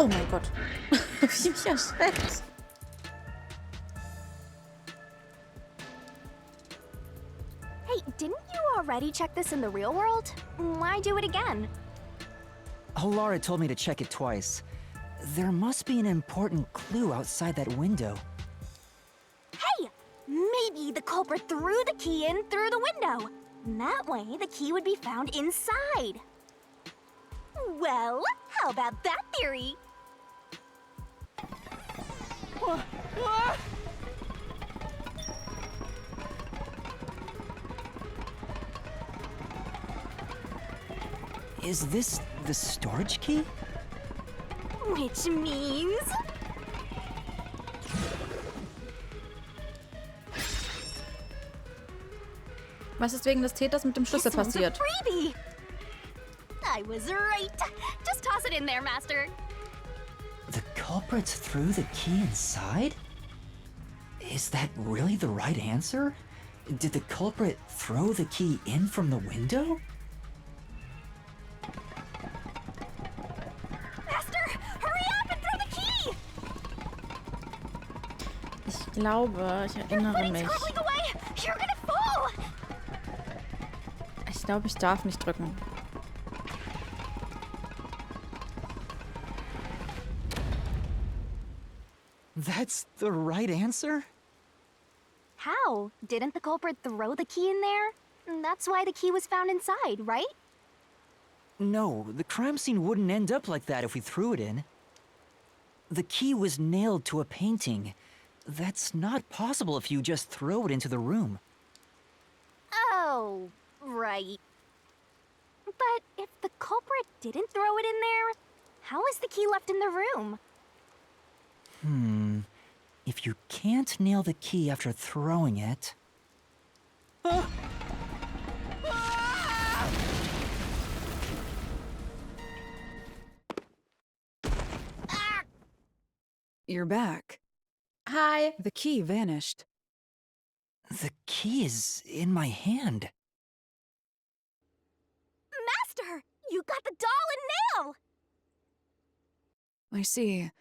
Oh mein Gott. Wie mich erschreckt. Hey, didn't you already check this in the real world? Why do it again? Laura told me to check it twice. There must be an important clue outside that window. Hey! Maybe the culprit threw the key in through the window. That way, the key would be found inside. Well, how about that theory? Is this the storage key? Which means... Was ist wegen des Täters mit dem Schlüssel this one's a passiert? freebie. I was right. Just toss it in there, Master. The culprit threw the key inside? Is that really the right answer? Did the culprit throw the key in from the window? Master, hurry up and throw the key! Ich glaube, ich erinnere mich. Scribbling away. You're gonna fall. Ich glaube, ich darf nicht drücken. That's the right answer? How? Didn't the culprit throw the key in there? That's why the key was found inside, right? No, the crime scene wouldn't end up like that if we threw it in. The key was nailed to a painting. That's not possible if you just throw it into the room. Oh, right. But if the culprit didn't throw it in there, how is the key left in the room? If you can't nail the key after throwing it... You're back. Hi. The key vanished. The key is in my hand. Master, you got the doll and nail! I see.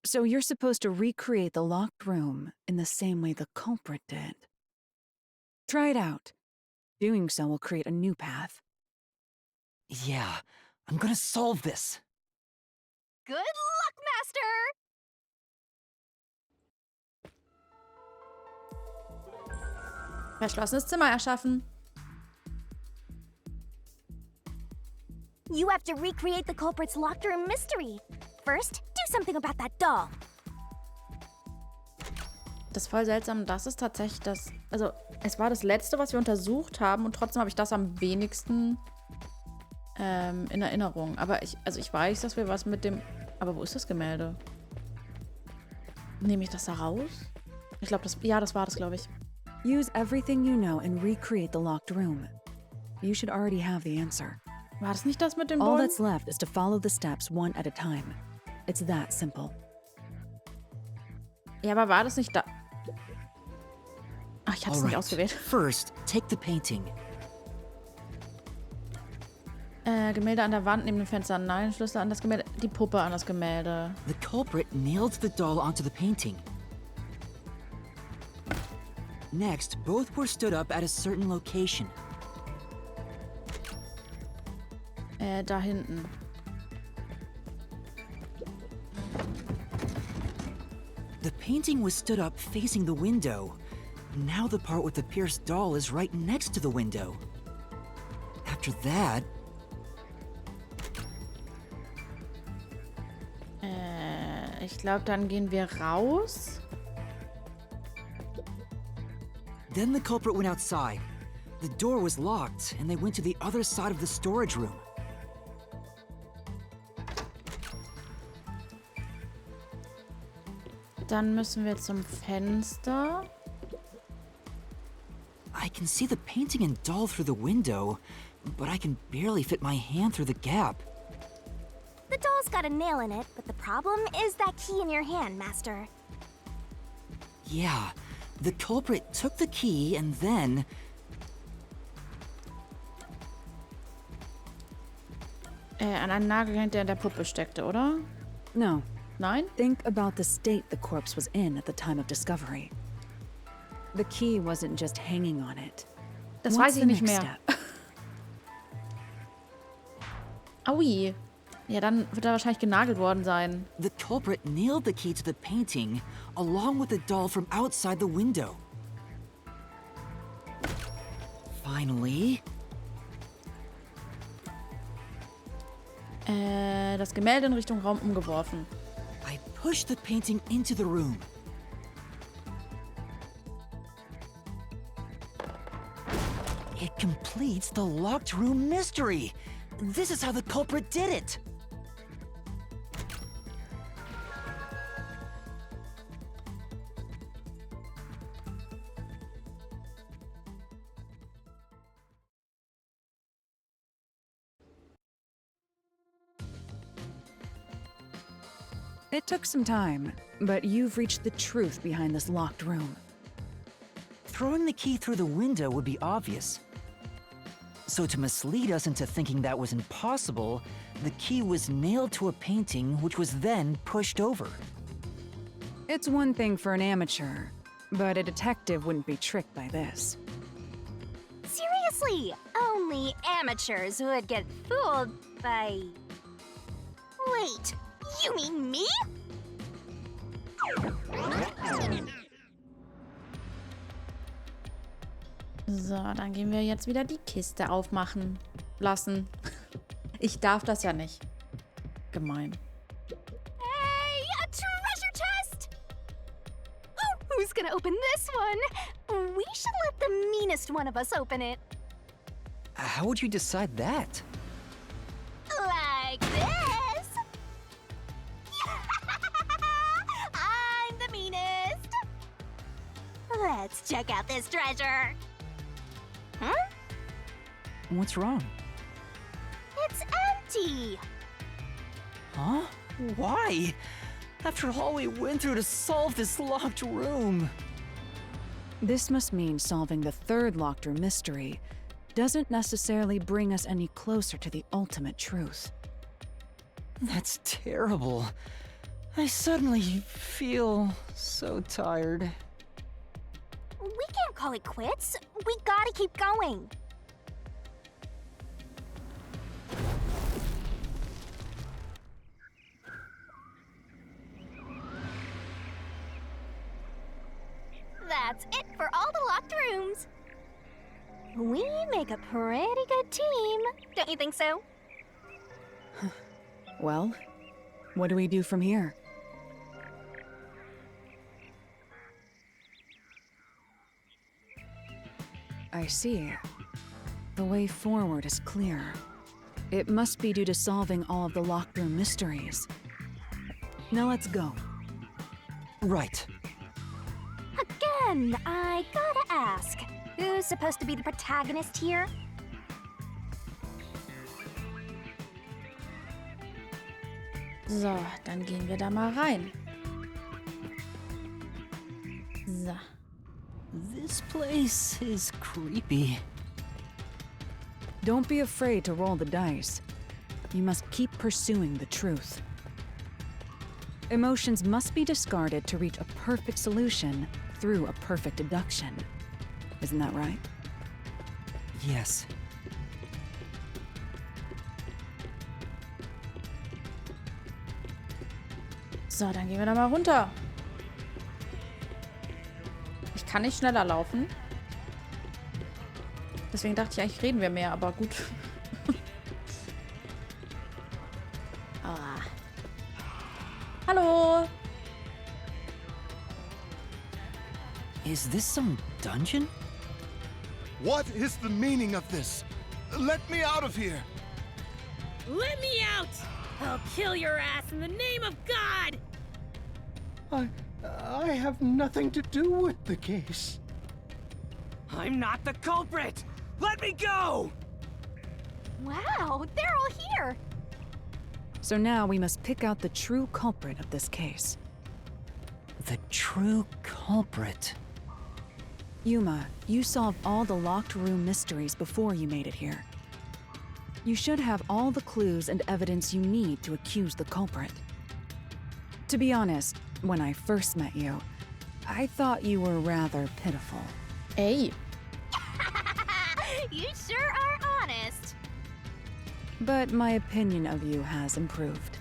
So you're supposed to recreate the locked room in the same way the culprit did. Try it out. Doing so will create a new path. Yeah, I'm gonna solve this. Good luck, Master! Verschlossenes Zimmer erschaffen. You have to recreate the culprit's locked room mystery. First, do something about that doll. Das ist voll seltsam. Das ist tatsächlich das... Also, es war das Letzte, was wir untersucht haben. Und trotzdem habe ich das am wenigsten in Erinnerung. Aber ich weiß, dass wir was mit dem... Aber wo ist das Gemälde? Nehme ich das da raus? Ich glaube, das... Ja, das war das, glaube ich. Use everything you know and recreate the locked room. You should already have the answer. War das nicht das mit dem All Bullen? that's left is to follow the steps one at a time. It's that simple. Ja, aber war das nicht da... Ach, ich hab's nicht ausgewählt. First, take the painting. Gemälde an der Wand neben dem Fenster. Nein, Schlüssel an das Gemälde. Die Puppe an das Gemälde. The culprit nailed the doll onto the painting. Next, both were stood up at a certain location. Da hinten. The painting was stood up facing the window. Now the part with the pierced doll is right next to the window. After that... Ich glaube, dann gehen wir raus. Then the culprit went outside. The door was locked, and they went to the other side of the storage room. Dann müssen wir zum Fenster. I can see the painting and doll through the window, but I can barely fit my hand through the gap. The doll's got a nail in it, but the problem is that key in your hand, Master. Yeah, the culprit took the key and then... An einen Nagel gehängt, der in der Puppe steckte, oder? No. Nein? Think about the state the corpse was in at the time of discovery. The key wasn't just hanging on it. Das What's weiß ich the nicht next mehr. step? Aui. Ja, dann wird er wahrscheinlich genagelt worden sein. The culprit nailed the key to the painting, along with the doll from outside the window. Finally... Das Gemälde in Richtung Raum umgeworfen. I pushed the painting into the room. It completes the locked room mystery. This is how the culprit did it. It took some time, but you've reached the truth behind this locked room. Throwing the key through the window would be obvious. So to mislead us into thinking that was impossible, the key was nailed to a painting which was then pushed over. It's one thing for an amateur, but a detective wouldn't be tricked by this. Seriously, only amateurs would get fooled by... Wait, you mean me? So, dann gehen wir jetzt wieder die Kiste aufmachen lassen. Ich darf das ja nicht. Gemein. Hey, a treasure chest! Oh, who's gonna open this one? We should let the meanest one of us open it. How would you decide that? Like this. I'm the meanest. Let's check out this treasure. Huh? What's wrong? It's empty. Huh? Why? After all we went through to solve this locked room. This must mean solving the third locked room mystery doesn't necessarily bring us any closer to the ultimate truth. That's terrible. I suddenly feel so tired. We can't call it quits. We gotta keep going. That's it for all the locked rooms. We make a pretty good team, don't you think so? Well, what do we do from here? I see. The way forward is clear. It must be due to solving all of the locked room mysteries. Now let's go. Right. Again, I gotta ask, who's supposed to be the protagonist here? So, dann gehen wir da mal rein. So. This place is creepy. Don't be afraid to roll the dice. You must keep pursuing the truth. Emotions must be discarded to reach a perfect solution through a perfect deduction. Isn't that right? Yes. So, dann gehen wir da mal runter. Ich kann nicht schneller laufen. Deswegen dachte ich, eigentlich reden wir mehr, aber gut. Ah. Hallo. Is this some dungeon? What is the meaning of this? Let me out of here! Let me out! I'll kill your ass in the name of God! I have nothing to do with the case. I'm not the culprit! Let me go! Wow, they're all here. So now we must pick out the true culprit of this case. The true culprit. Yuma, you solved all the locked room mysteries before you made it here. You should have all the clues and evidence you need to accuse the culprit. To be honest, when I first met you, I thought you were rather pitiful. Ey. You sure are honest. But my opinion of you has improved.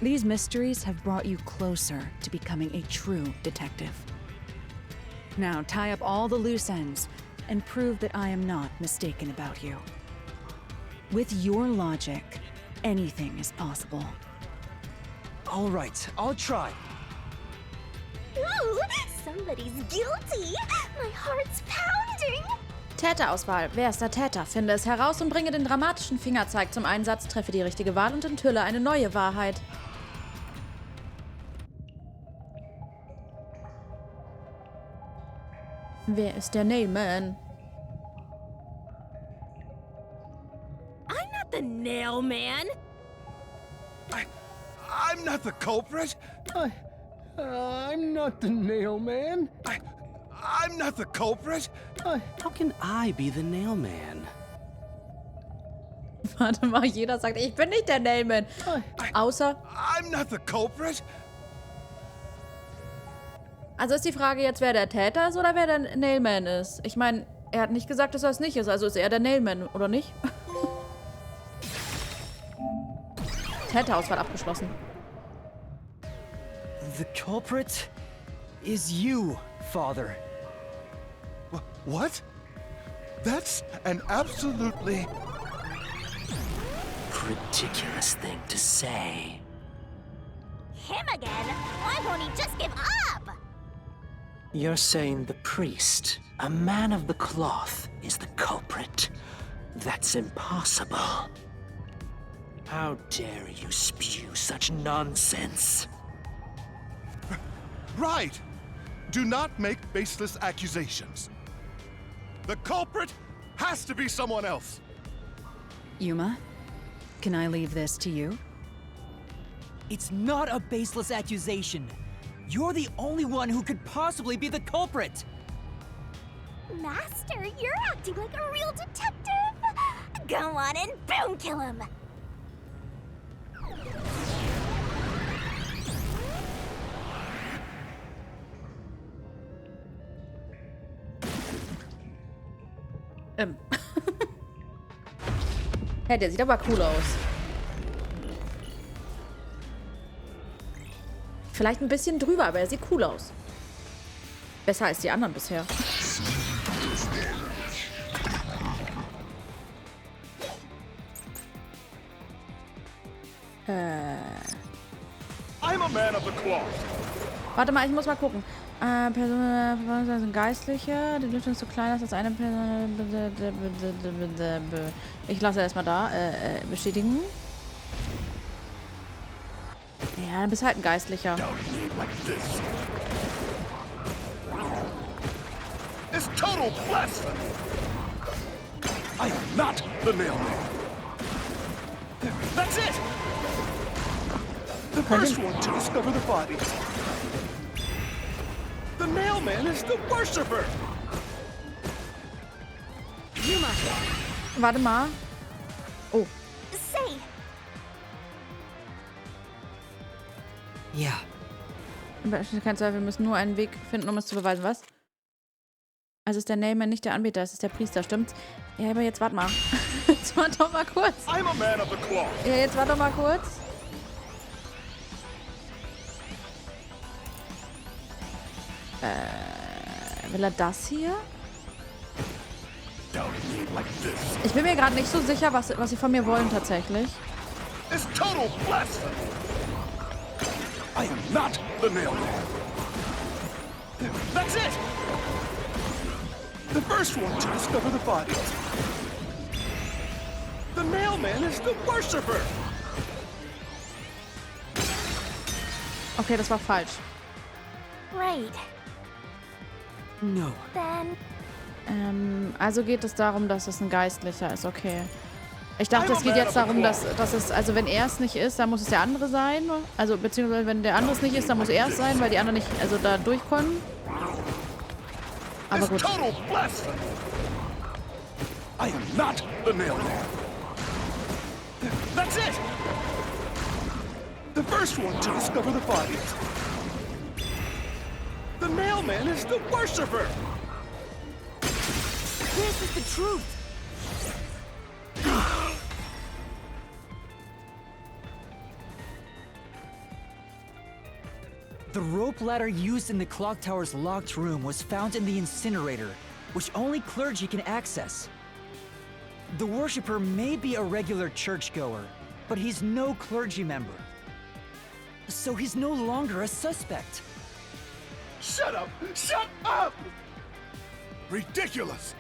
These mysteries have brought you closer to becoming a true detective. Now tie up all the loose ends and prove that I am not mistaken about you. With your logic, anything is possible. All right, I'll try. Ooh, somebody's guilty. My heart's pounding. Täterauswahl. Wer ist der Täter? Finde es heraus und bringe den dramatischen Fingerzeig zum Einsatz, treffe die richtige Wahl und enthülle eine neue Wahrheit. Wer ist der Nailman? I'm not the nail man. I'm not the culprit. I'm not the nail man. I'm not the culprit. How can I be the nail man? Warte mal, jeder sagt, ich bin nicht der Nailman. Außer... I'm not the culprit. Also ist die Frage jetzt, wer der Täter ist oder wer der Nailman ist. Ich meine, er hat nicht gesagt, dass er es nicht ist. Also ist er der Nailman, oder nicht? Täterauswahl abgeschlossen. The culprit is you, Father. What? That's an absolutely... Ridiculous thing to say. Him again? Why won't he just give up? You're saying the priest, a man of the cloth, is the culprit? That's impossible. How dare you spew such nonsense? Right. Do not make baseless accusations. The culprit has to be someone else. Yuma, can I leave this to you? It's not a baseless accusation. You're the only one who could possibly be the culprit. Master, you're acting like a real detective. Go on and boom kill him. Hey, der sieht aber cool aus. Vielleicht ein bisschen drüber, aber er sieht cool aus. Besser als die anderen bisher. I'm a man of the cloth. Warte mal, ich muss mal gucken. Personen sind Geistliche. Die Lüftung ist so klein, dass das eine Person... Ich lasse erstmal da. Bestätigen. Ja, dann bist halt ein Geistlicher. It's total blasphemy. I am not the nailman. That's it. The first one to discover the body. The nailman is the worshipper. Yuma. Warte mal. Oh. Say. Ja. Kein Zweifel, wir müssen nur einen Weg finden, um es zu beweisen. Was? Also ist der Nailman nicht der Anbeter, es ist der Priester, stimmt's? Ja, aber jetzt warte mal. Jetzt warte doch mal kurz. I'm a man of the cloth. Ja, jetzt warte doch mal kurz. Will er das hier? Ich bin mir gerade nicht so sicher, was sie von mir wollen tatsächlich. It's total blasphemy. I am not the nailman. That's it. The first one to discover the body. The nailman is the worshipper. Okay, das war falsch. Right. No. Then Also geht es darum, dass es ein Geistlicher ist, okay. Ich dachte, es geht jetzt darum, dass es, also wenn er es nicht ist, dann muss es der andere sein. Also beziehungsweise wenn der andere es nicht ist, dann muss er es sein, weil die anderen nicht, also da durch können. Aber gut. Total blasphemy. I am not the nailman. That's it. The the first one to discover the bodies. The mailman is the worshiper! This is the truth! The rope ladder used in the clock tower's locked room was found in the incinerator, which only clergy can access. The worshipper may be a regular churchgoer, but he's no clergy member. So he's no longer a suspect. Shut up! Shut up! Ridiculous!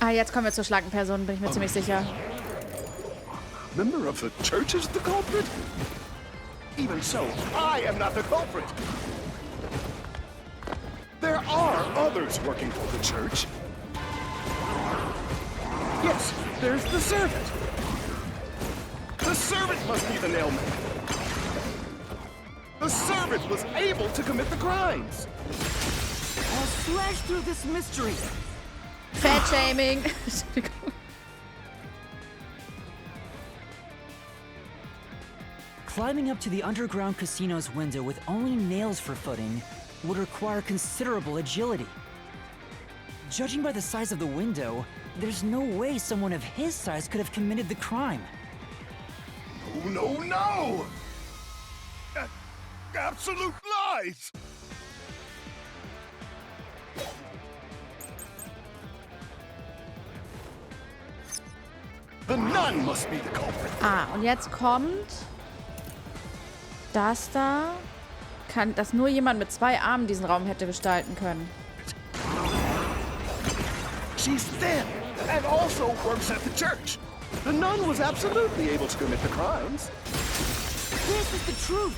Ah, jetzt kommen wir zur Schlangenperson, bin ich mir ziemlich sicher. Member of the church is the culprit? Even so, I am not the culprit! There are others working for the church. Yes, there's the servant. The servant must be the nailman. The servant was able to commit the crimes. I'll slash through this mystery. Fat-Shaming. Climbing up to the underground casino's window with only nails for footing would require considerable agility. Judging by the size of the window, there's no way someone of his size could have committed the crime. Oh, no, no! Absolute lies! The nun must be the culprit. Ah, und jetzt kommt das da. Dass nur jemand mit 2 Armen diesen Raum hätte gestalten können. She's thin and also works at the church. The nun was absolutely able to commit the crimes. This is the truth.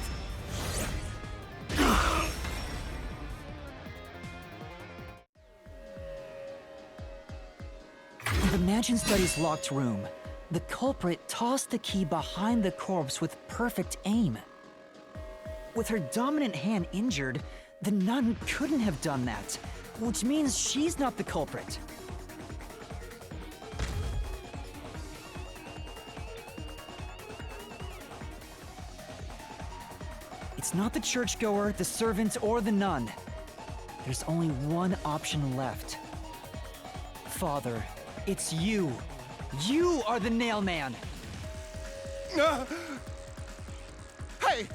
In the mansion study's locked room, the culprit tossed the key behind the corpse with perfect aim. With her dominant hand injured, the nun couldn't have done that, which means she's not the culprit. It's not the churchgoer, the servant, or the nun. There's only one option left. Father, it's you. You are the nailman. Hey,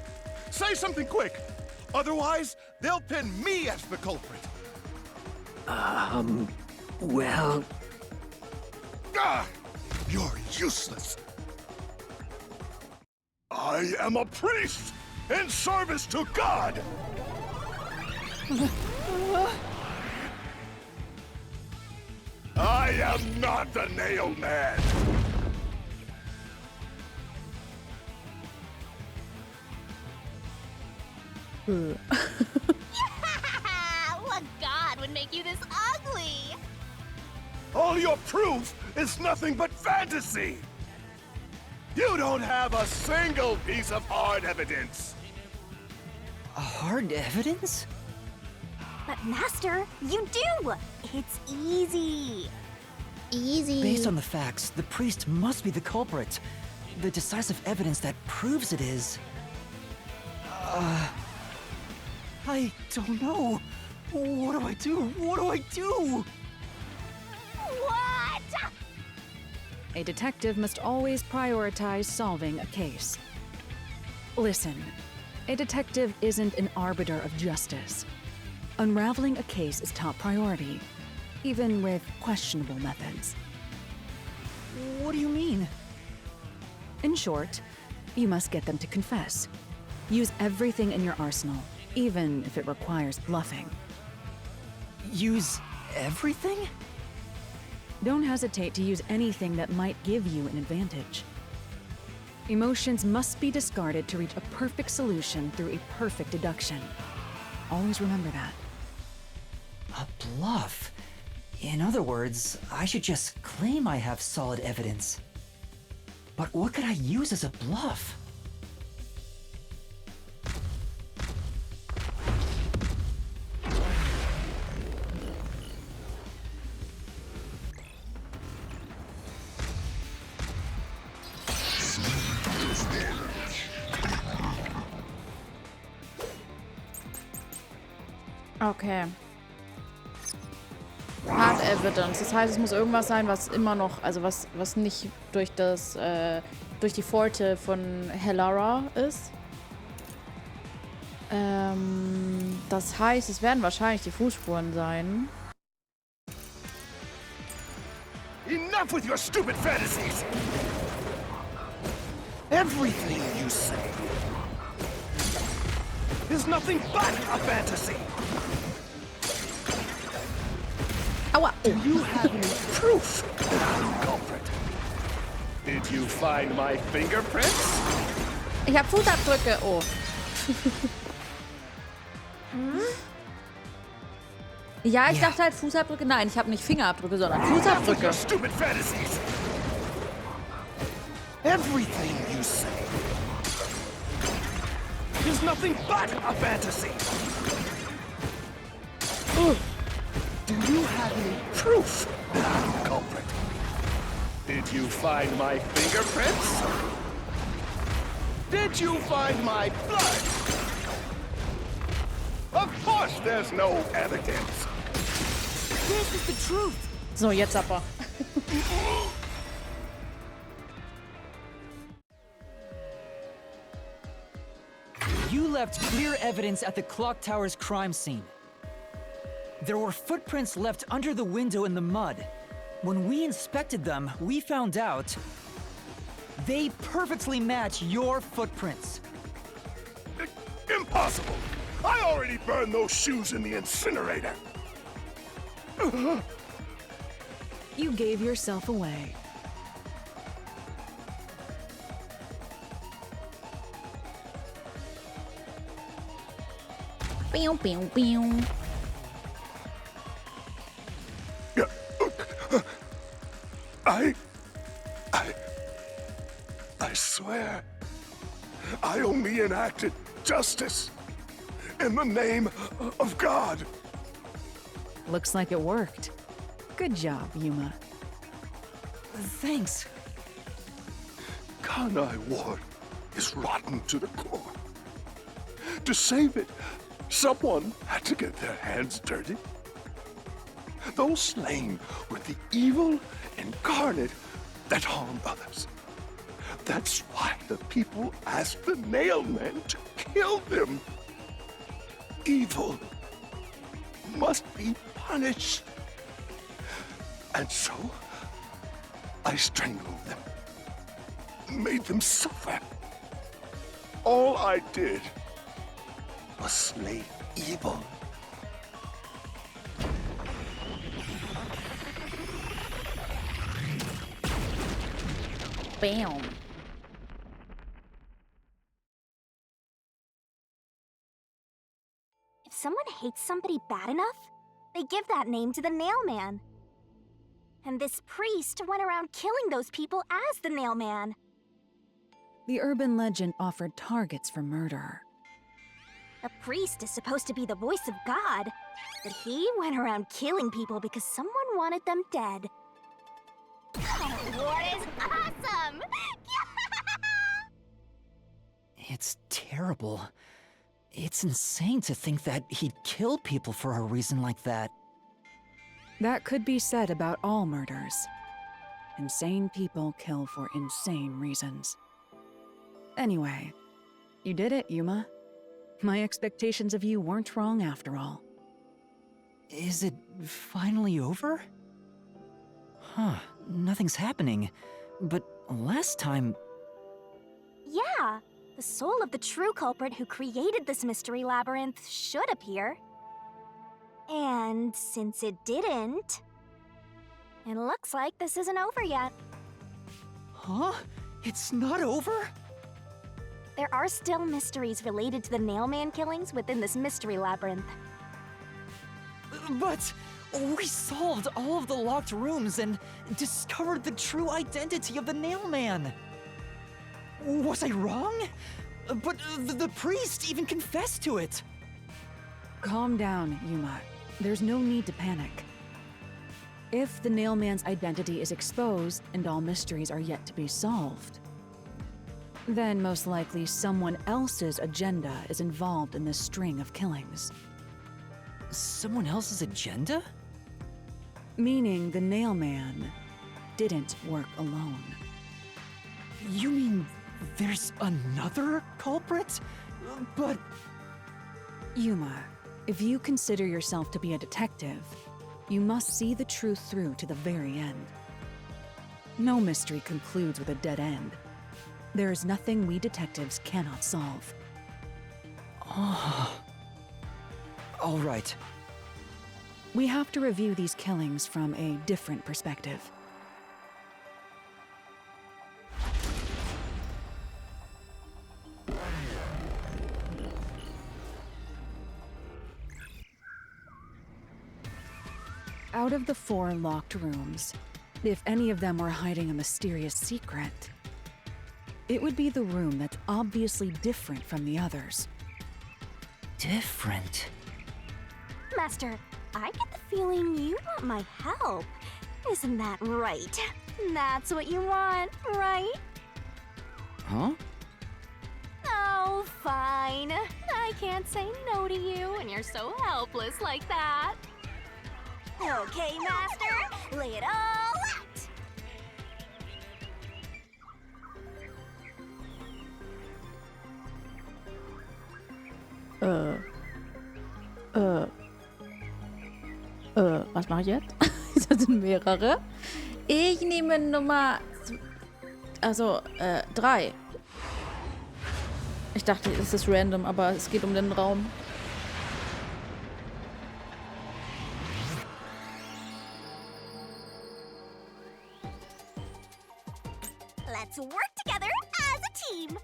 say something quick. Otherwise, they'll pin me as the culprit. Well... Ah, you're useless. I am a priest in service to God. I am not the nail man. What god would make you this ugly? All your proof is nothing but fantasy. You don't have a single piece of hard evidence. Hard evidence? But Master, you do! It's easy. Easy. Based on the facts, the priest must be the culprit. The decisive evidence that proves it is... I don't know. What do I do? What do I do? What? A detective must always prioritize solving a case. Listen, a detective isn't an arbiter of justice. Unraveling a case is top priority, even with questionable methods. What do you mean? In short, you must get them to confess. Use everything in your arsenal, even if it requires bluffing. Use everything? Don't hesitate to use anything that might give you an advantage. Emotions must be discarded to reach a perfect solution through a perfect deduction. Always remember that. A bluff? In other words, I should just claim I have solid evidence. But what could I use as a bluff? Okay. Hard Evidence. Das heißt, es muss irgendwas sein, was immer noch, also was nicht durch durch die Pforte von Hellara ist. Das heißt, es werden wahrscheinlich die Fußspuren sein. Enough with your stupid fantasies! Everything you say is nothing but a fantasy! Aua! Do you have any proof that I'm the culprit? Did you find my fingerprints? Ich habe Fußabdrücke. Oh. Ja, ich dachte halt Fußabdrücke. Nein, ich habe nicht Fingerabdrücke, sondern Enough with Fußabdrücke. your stupid fantasies! Everything you say is nothing but a fantasy! Do you have any proof that I'm the culprit? Did you find my fingerprints? Did you find my blood? Of course there's no evidence. This is the truth. So, jetzt aber. You left clear evidence at the clock tower's crime scene. There were footprints left under the window in the mud. When we inspected them, we found out they perfectly match your footprints. Impossible! I already burned those shoes in the incinerator. You gave yourself away. Pew, pew, pew. I swear, I only enacted justice in the name of God. Looks like it worked. Good job, Yuma. Thanks. Kanai Ward is rotten to the core. To save it, someone had to get their hands dirty. Those slain were the evil incarnate that harm others. That's why the people asked the nailmen to kill them. Evil must be punished. And so, I strangled them, made them suffer. All I did was slay evil. Bam. If someone hates somebody bad enough, they give that name to the Nailman. And this priest went around killing those people as the Nailman. The urban legend offered targets for murder. A priest is supposed to be the voice of God, but he went around killing people because someone wanted them dead. What is awesome! It's terrible. It's insane to think that he'd kill people for a reason like that. That could be said about all murders. Insane people kill for insane reasons. Anyway, you did it, Yuma. My expectations of you weren't wrong after all. Is it finally over? Huh, nothing's happening. But last time... Yeah, the soul of the true culprit who created this mystery labyrinth should appear. And since it didn't, it looks like this isn't over yet. Huh? It's not over? There are still mysteries related to the Nailman killings within this mystery labyrinth. But we solved all of the locked rooms and discovered the true identity of the Nailman. Was I wrong? But the priest even confessed to it. Calm down, Yuma. There's no need to panic. If the Nailman's identity is exposed and all mysteries are yet to be solved, then most likely someone else's agenda is involved in this string of killings. Someone else's agenda? Meaning the nail man didn't work alone. You mean there's another culprit? But... Yuma, if you consider yourself to be a detective, you must see the truth through to the very end. No mystery concludes with a dead end. There is nothing we detectives cannot solve. Oh. All right. We have to review these killings from a different perspective. Out of the 4 locked rooms, if any of them were hiding a mysterious secret, it would be the room that's obviously different from the others. Different? Master, I get the feeling you want my help. Isn't that right? That's what you want, right? Huh? Oh, fine. I can't say no to you when you're so helpless like that. Okay, Master, lay it all out! Was mache ich jetzt? Das sind mehrere. Ich nehme Nummer... Also, 3. Ich dachte, es ist random, aber es geht um den Raum. Let's work together as a team.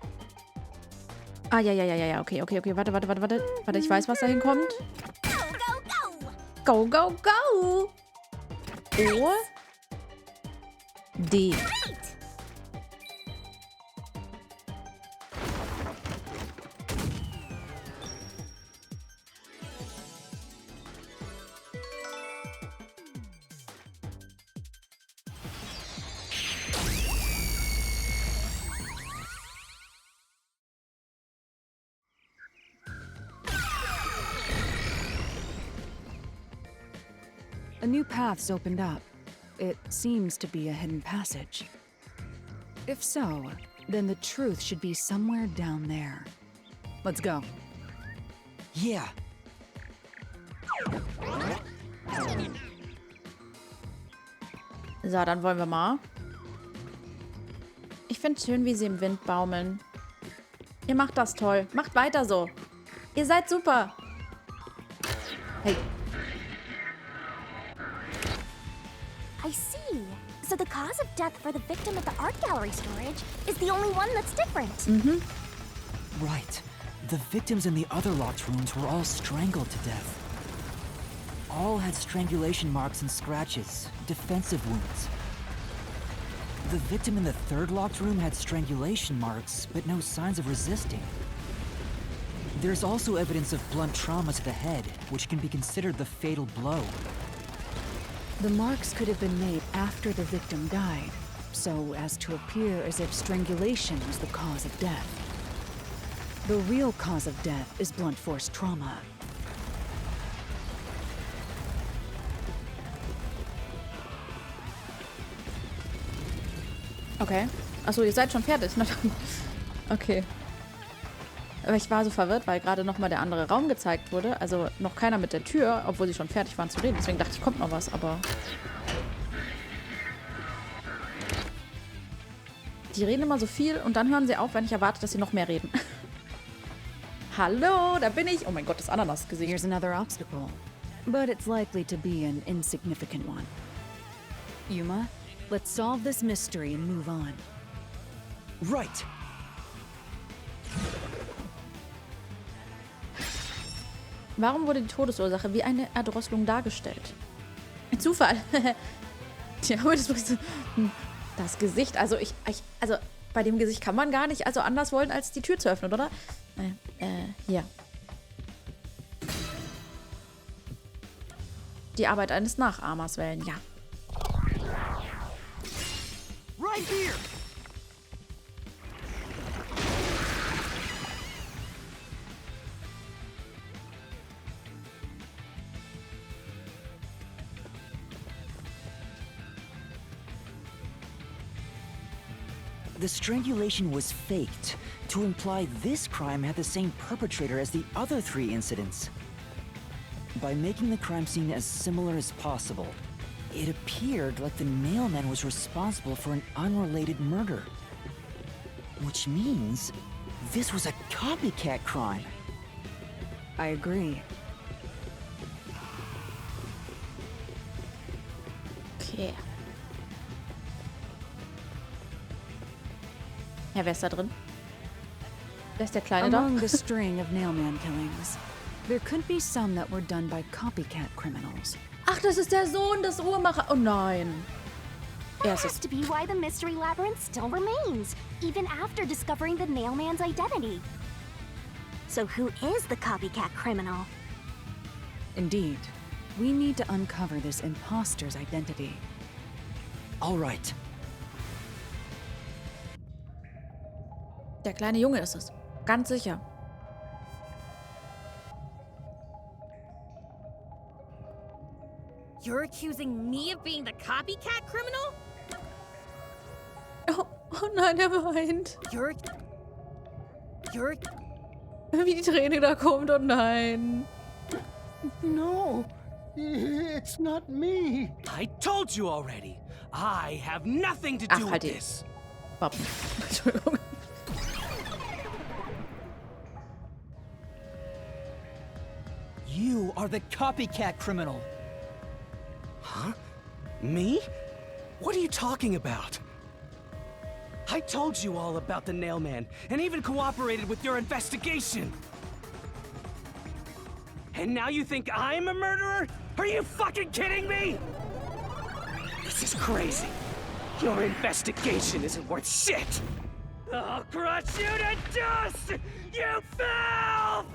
Ah, ja. Okay. Warte. Warte, ich weiß, was da hinkommt. Go, go, go! Go, go, go! O. D. Right! A new path's opened up. It seems to be a hidden passage. If so, then the truth should be somewhere down there. Let's go. Yeah. So, dann wollen wir mal. Ich finde es schön, wie sie im Wind baumeln. Ihr macht das toll. Macht weiter so. Ihr seid super. Hey. I see. So the cause of death for the victim at the art gallery storage is the only one that's different. Right. The victims in the other locked rooms were all strangled to death. All had strangulation marks and scratches, defensive wounds. The victim in the third locked room had strangulation marks, but no signs of resisting. There's also evidence of blunt trauma to the head, which can be considered the fatal blow. The marks could have been made after the victim died, so as to appear as if strangulation was the cause of death. The real cause of death is blunt force trauma. Okay. Achso, ihr seid schon fertig. Okay. Aber ich war so verwirrt, weil gerade nochmal der andere Raum gezeigt wurde. Also noch keiner mit der Tür, obwohl sie schon fertig waren zu reden. Deswegen dachte ich, kommt noch was, aber... Die reden immer so viel und dann hören sie auf, wenn ich erwarte, dass sie noch mehr reden. Hallo, da bin ich. Oh mein Gott, das Ananas-Gesicht. Here's another obstacle, but it's likely to be an insignificant one. Yuma, let's solve this mystery and move on. Right. Warum wurde die Todesursache wie eine Erdrosselung dargestellt? Ein Zufall. Tja, aber das Gesicht, also also bei dem Gesicht kann man gar nicht also anders wollen, als die Tür zu öffnen, oder? Hier. Die Arbeit eines Nachahmers wählen, ja. Right here. The strangulation was faked to imply this crime had the same perpetrator as the other 3 incidents. By making the crime scene as similar as possible, it appeared like the nailman was responsible for an unrelated murder. Which means this was a copycat crime. I agree. Okay. Ja, wer ist da drin? Wer ist der Kleine da? Among the string of nailman killings, there could be some that were done by copycat criminals. Ach, das ist der Sohn des Uhrmachers. Oh nein. That has to be why the Mystery Labyrinth still remains, even after discovering the Nailman's identity. So who is the copycat criminal? Indeed, we need to uncover this imposter's identity. All right. Der kleine Junge ist es. Ganz sicher. You're accusing me of being the copycat criminal? Oh nein, er weint. You're... Wie die Träne da kommt, oh nein. No, it's not me. I told you already. I have nothing to do Ach, with halt die this. Wappen. Entschuldigung. You are the copycat criminal. Huh? Me? What are you talking about? I told you all about the Nailman, and even cooperated with your investigation. And now you think I'm a murderer? Are you fucking kidding me? This is crazy. Your investigation isn't worth shit. I'll crush you to dust, you filth!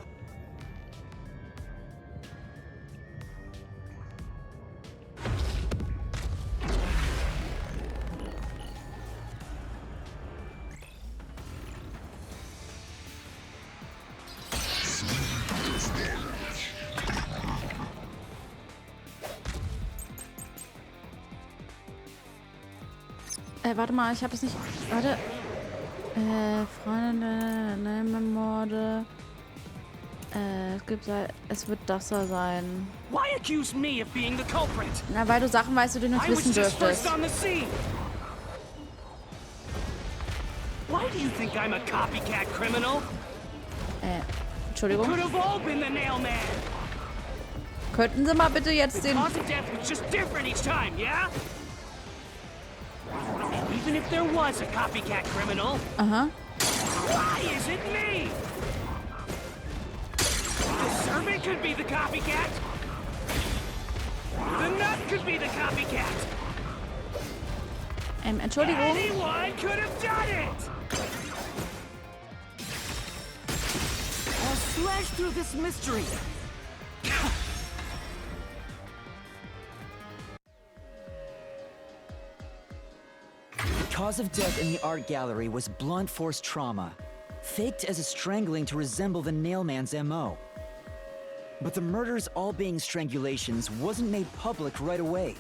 Warte mal, ich habe es nicht... Warte. Freunde, Morde. Es wird das da sein. Why accuse me of being the culprit? Na, weil du Sachen weißt, die du nicht I was wissen just first dürftest. on the scene. Why do you think I'm a copycat criminal? Entschuldigung. Could have all been the Nailman. Könnten Sie mal bitte jetzt The den... cause of death was just different each time, yeah? And even if there was a copycat criminal, Aha. why is it me? The servant could be the copycat. The nut could be the copycat. Entschuldigung. Anyone could have done it. I'll slash through this mystery. The cause of death in the art gallery was blunt force trauma, faked as a strangling to resemble the nailman's MO. But the murders all being strangulations wasn't made public right away.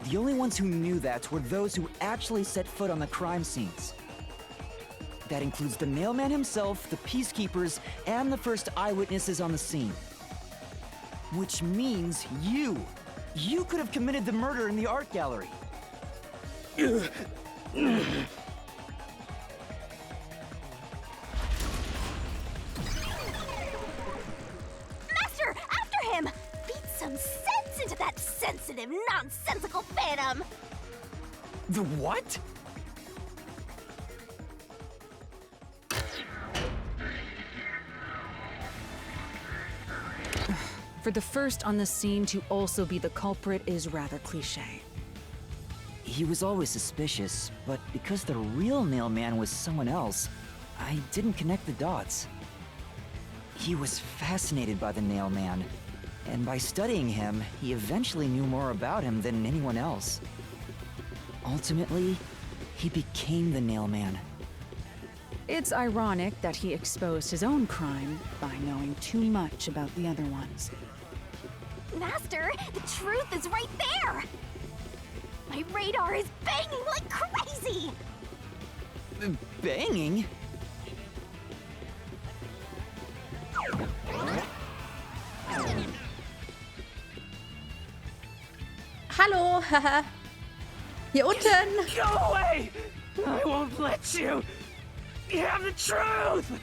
The only ones who knew that were those who actually set foot on the crime scenes. That includes the nailman himself, the peacekeepers, and the first eyewitnesses on the scene. Which means you! You could have committed the murder in the art gallery. Master, after him! Beat some sense into that sensitive, nonsensical phantom! The what? For the first on the scene to also be the culprit is rather cliché. He was always suspicious, but because the real nailman was someone else, I didn't connect the dots. He was fascinated by the nailman, and by studying him, he eventually knew more about him than anyone else. Ultimately, he became the nailman. It's ironic that he exposed his own crime by knowing too much about the other ones. Master, the truth is right there! My radar is banging like crazy! Banging? Hallo, haha. Hier unten. Go away! I won't let you! You have the truth!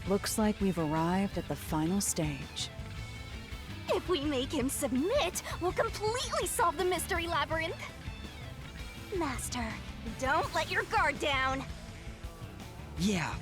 Looks like we've arrived at the final stage. If we make him submit, we'll completely solve the mystery labyrinth. Master, don't let your guard down. Yeah,